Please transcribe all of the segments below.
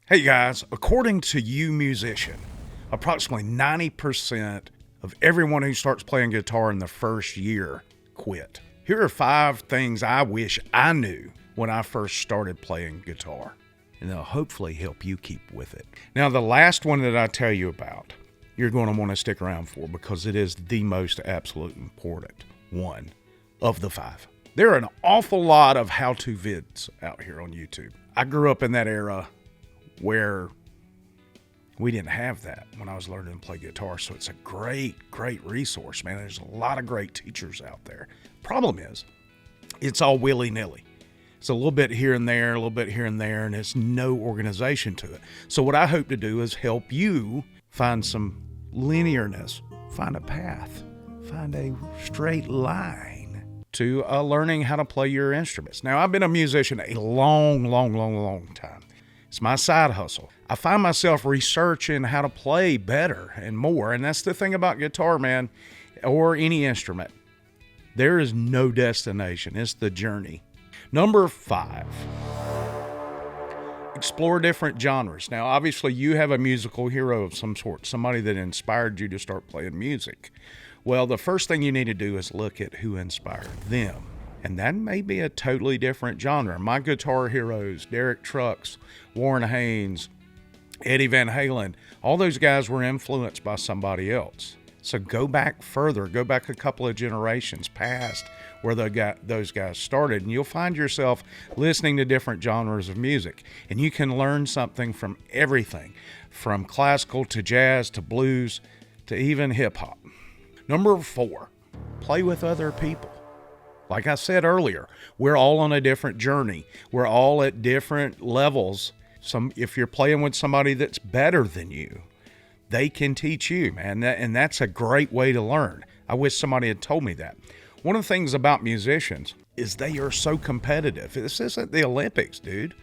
Hey guys, according to You Musician, approximately 90% of everyone who starts playing guitar in the first year quit. Here are 5 things I wish I knew when I first started playing guitar, and they'll hopefully help you keep with it. Now, the last one that I tell you about, you're going to want to stick around for because it is the most absolute important one of the 5. There are an awful lot of how-to vids out here on YouTube. I grew up in that era where we didn't have that when I was learning to play guitar. So it's a great resource, man. There's a lot of great teachers out there. Problem is, it's all willy-nilly. It's a little bit here and there, a little bit here and there, and there's no organization to it. So what I hope to do is help you find some linearness, find a path, find a straight line to learning how to play your instruments. Now, I've been a musician a long time. It's my side hustle. I find myself researching how to play better and more. And that's the thing about guitar, man, or any instrument. There is no destination. It's the journey. Number 5, explore different genres. Now, obviously, you have a musical hero of some sort, somebody that inspired you to start playing music. Well, the first thing you need to do is look at who inspired them. And that may be a totally different genre. My guitar heroes, Derek Trucks, Warren Haynes, Eddie Van Halen, all those guys were influenced by somebody else. So go back further, go back a couple of generations past where those guys started, and you'll find yourself listening to different genres of music. And you can learn something from everything, from classical to jazz to blues to even hip hop. Number 4, play with other people. Like I said earlier, we're all on a different journey. We're all at different levels. If you're playing with somebody that's better than you, they can teach you, man. And that's a great way to learn. I wish somebody had told me that. One of the things about musicians is they are so competitive. This isn't the Olympics, dude.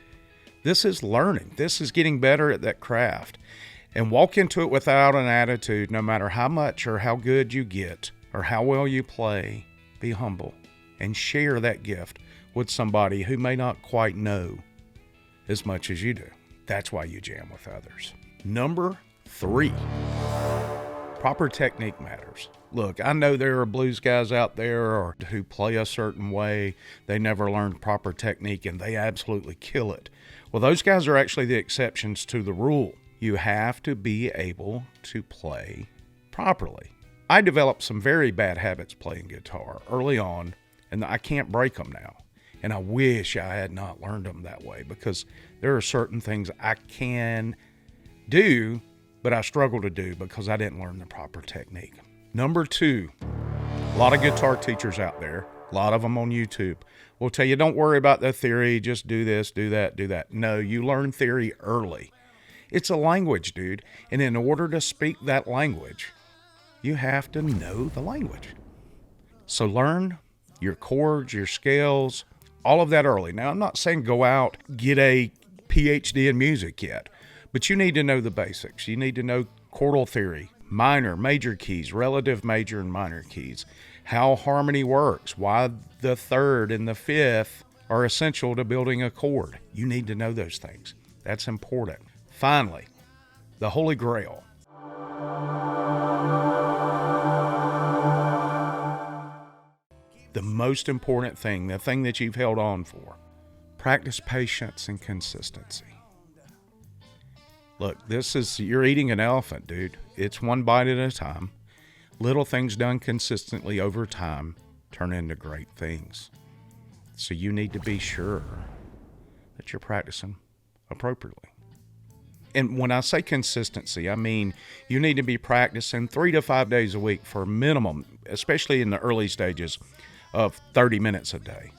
This is learning. This is getting better at that craft. And walk into it without an attitude, no matter how much or how good you get or how well you play. Be humble and share that gift with somebody who may not quite know as much as you do. That's why you jam with others. Number 3, proper technique matters. Look, I know there are blues guys out there who play a certain way. They never learned proper technique and they absolutely kill it. Well, those guys are actually the exceptions to the rule. You have to be able to play properly. I developed some very bad habits playing guitar early on, and I can't break them now. And I wish I had not learned them that way, because there are certain things I can do, but I struggle to do because I didn't learn the proper technique. Number 2, a lot of guitar teachers out there, a lot of them on YouTube, will tell you, don't worry about the theory, just do this, do that, do that. No, you learn theory early. It's a language, dude. And in order to speak that language, you have to know the language. So learn your chords, your scales, all of that early. Now, I'm not saying go out, get a PhD in music yet, but you need to know the basics. You need to know chordal theory, minor, major keys, relative major and minor keys, how harmony works, why the 3rd and the 5th are essential to building a chord. You need to know those things. That's important. Finally, the Holy Grail. The most important thing, the thing that you've held on for, practice patience and consistency. Look, you're eating an elephant, dude. It's one bite at a time. Little things done consistently over time turn into great things. So you need to be sure that you're practicing appropriately. And when I say consistency, I mean you need to be practicing 3 to 5 days a week for a minimum, especially in the early stages, of 30 minutes a day.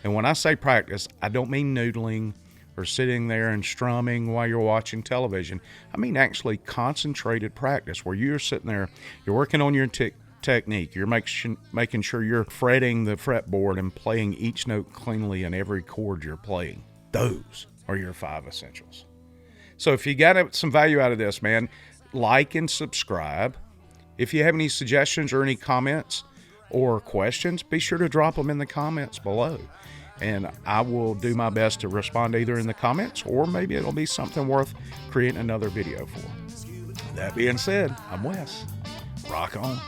And when I say practice, I don't mean noodling or sitting there and strumming while you're watching television. I mean actually concentrated practice where you're sitting there, you're working on your technique, you're making sure you're fretting the fretboard and playing each note cleanly in every chord you're playing. Those are your 5 essentials. So if you got some value out of this, man, like and subscribe. If you have any suggestions or any comments or questions, be sure to drop them in the comments below. and I will do my best to respond either in the comments, or maybe it'll be something worth creating another video for. That being said, I'm Wes. Rock on.